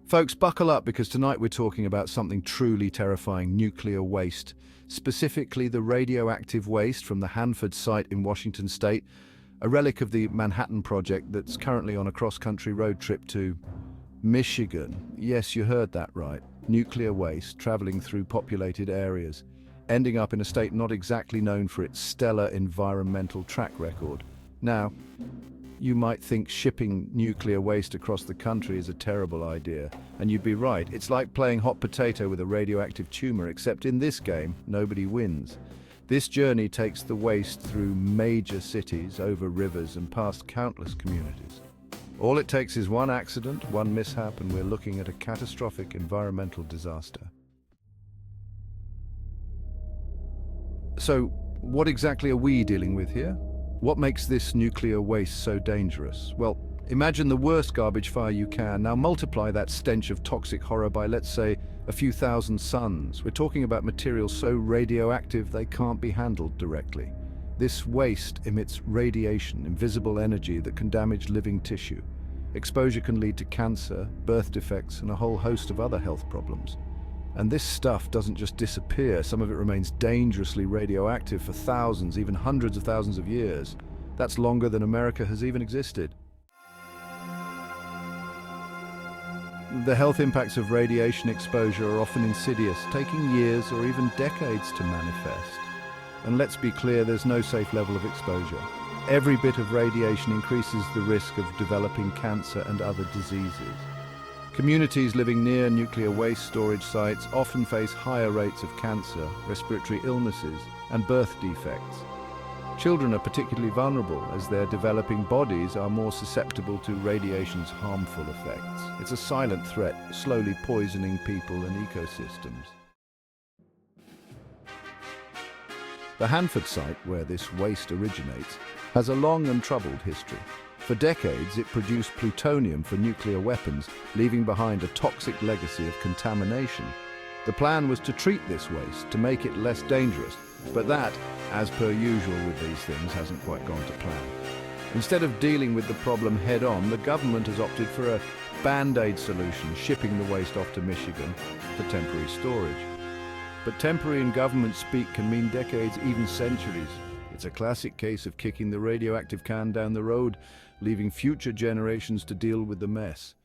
Folks, buckle up because tonight we're talking about something truly terrifying: nuclear waste. Specifically the radioactive waste from the Hanford site in Washington state, a relic of the Manhattan Project that's currently on a cross-country road trip to Michigan. Yes, you heard that right. Nuclear waste traveling through populated areas, ending up in a state not exactly known for its stellar environmental track record. Now, you might think shipping nuclear waste across the country is a terrible idea, and you'd be right. It's like playing hot potato with a radioactive tumor, except in this game, nobody wins. This journey takes the waste through major cities, over rivers, and past countless communities. All it takes is one accident, one mishap, and we're looking at a catastrophic environmental disaster. So, what exactly are we dealing with here? What makes this nuclear waste so dangerous? Well, imagine the worst garbage fire you can. Now multiply that stench of toxic horror by, let's say, a few thousand suns. We're talking about materials so radioactive they can't be handled directly. This waste emits radiation, invisible energy that can damage living tissue. Exposure can lead to cancer, birth defects, and a whole host of other health problems. And this stuff doesn't just disappear. Some of it remains dangerously radioactive for thousands, even hundreds of thousands of years. That's longer than America has even existed. The health impacts of radiation exposure are often insidious, taking years or even decades to manifest. And let's be clear, there's no safe level of exposure. Every bit of radiation increases the risk of developing cancer and other diseases. Communities living near nuclear waste storage sites often face higher rates of cancer, respiratory illnesses, and birth defects. Children are particularly vulnerable as their developing bodies are more susceptible to radiation's harmful effects. It's a silent threat, slowly poisoning people and ecosystems. The Hanford site, where this waste originates, has a long and troubled history. For decades, it produced plutonium for nuclear weapons, leaving behind a toxic legacy of contamination. The plan was to treat this waste to make it less dangerous, but that, as per usual with these things, hasn't quite gone to plan. Instead of dealing with the problem head-on, the government has opted for a band-aid solution, shipping the waste off to Michigan for temporary storage. But temporary in government speak can mean decades, even centuries. It's a classic case of kicking the radioactive can down the road, leaving future generations to deal with the mess.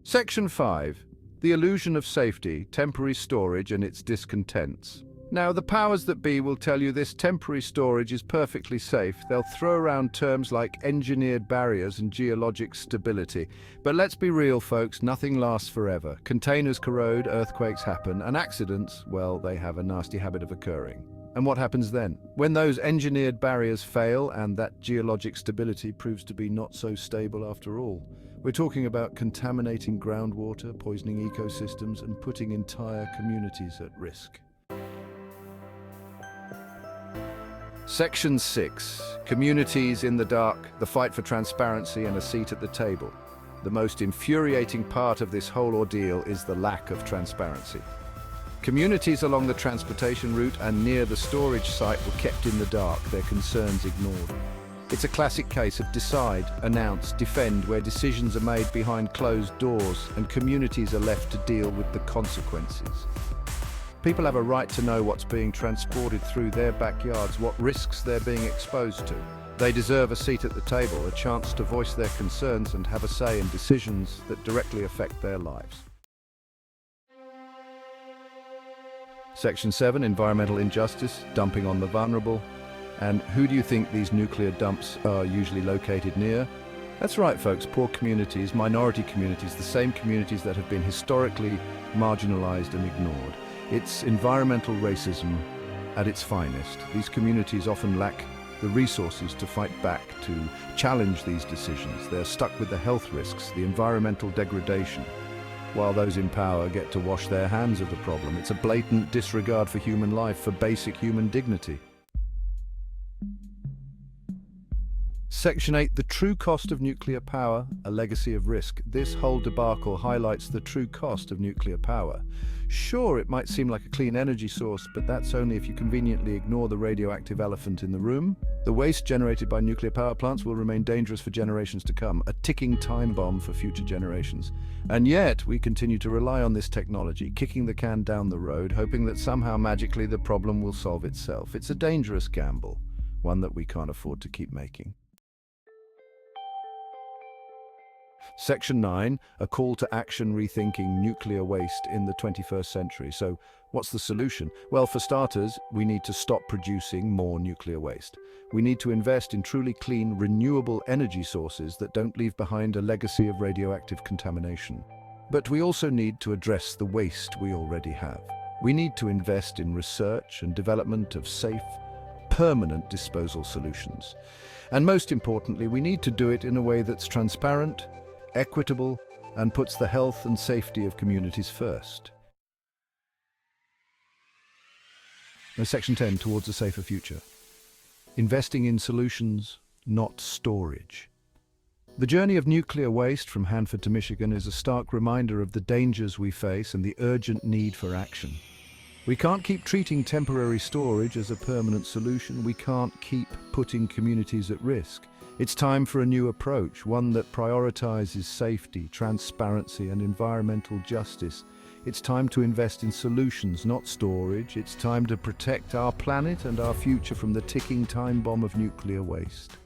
Section 5. The illusion of safety, temporary storage and its discontents. Now, the powers that be will tell you this temporary storage is perfectly safe. They'll throw around terms like engineered barriers and geologic stability. But let's be real, folks, nothing lasts forever. Containers corrode, earthquakes happen, and accidents, well, they have a nasty habit of occurring. And what happens then? When those engineered barriers fail and that geologic stability proves to be not so stable after all, we're talking about contaminating groundwater, poisoning ecosystems, and putting entire communities at risk. Section 6. Communities in the dark, the fight for transparency and a seat at the table. The most infuriating part of this whole ordeal is the lack of transparency. Communities along the transportation route and near the storage site were kept in the dark, their concerns ignored. It's a classic case of decide, announce, defend, where decisions are made behind closed doors and communities are left to deal with the consequences. People have a right to know what's being transported through their backyards, what risks they're being exposed to. They deserve a seat at the table, a chance to voice their concerns and have a say in decisions that directly affect their lives. Section 7, environmental injustice, dumping on the vulnerable. And who do you think these nuclear dumps are usually located near? That's right, folks, poor communities, minority communities, the same communities that have been historically marginalized and ignored. It's environmental racism at its finest. These communities often lack the resources to fight back, to challenge these decisions. They're stuck with the health risks, the environmental degradation, while those in power get to wash their hands of the problem. It's a blatant disregard for human life, for basic human dignity. Section 8, the true cost of nuclear power, a legacy of risk. This whole debacle highlights the true cost of nuclear power. Sure, it might seem like a clean energy source, but that's only if you conveniently ignore the radioactive elephant in the room. The waste generated by nuclear power plants will remain dangerous for generations to come, a ticking time bomb for future generations. And yet, we continue to rely on this technology, kicking the can down the road, hoping that somehow magically the problem will solve itself. It's a dangerous gamble, one that we can't afford to keep making. Section 9, a call to action rethinking nuclear waste in the 21st century. So, what's the solution? Well, for starters, we need to stop producing more nuclear waste. We need to invest in truly clean, renewable energy sources that don't leave behind a legacy of radioactive contamination. But we also need to address the waste we already have. We need to invest in research and development of safe, permanent disposal solutions. And most importantly, we need to do it in a way that's transparent, equitable, and puts the health and safety of communities first. Now, Section 10, towards a safer future. Investing in solutions, not storage. The journey of nuclear waste from Hanford to Michigan is a stark reminder of the dangers we face and the urgent need for action. We can't keep treating temporary storage as a permanent solution. We can't keep putting communities at risk. It's time for a new approach, one that prioritizes safety, transparency, and environmental justice. It's time to invest in solutions, not storage. It's time to protect our planet and our future from the ticking time bomb of nuclear waste.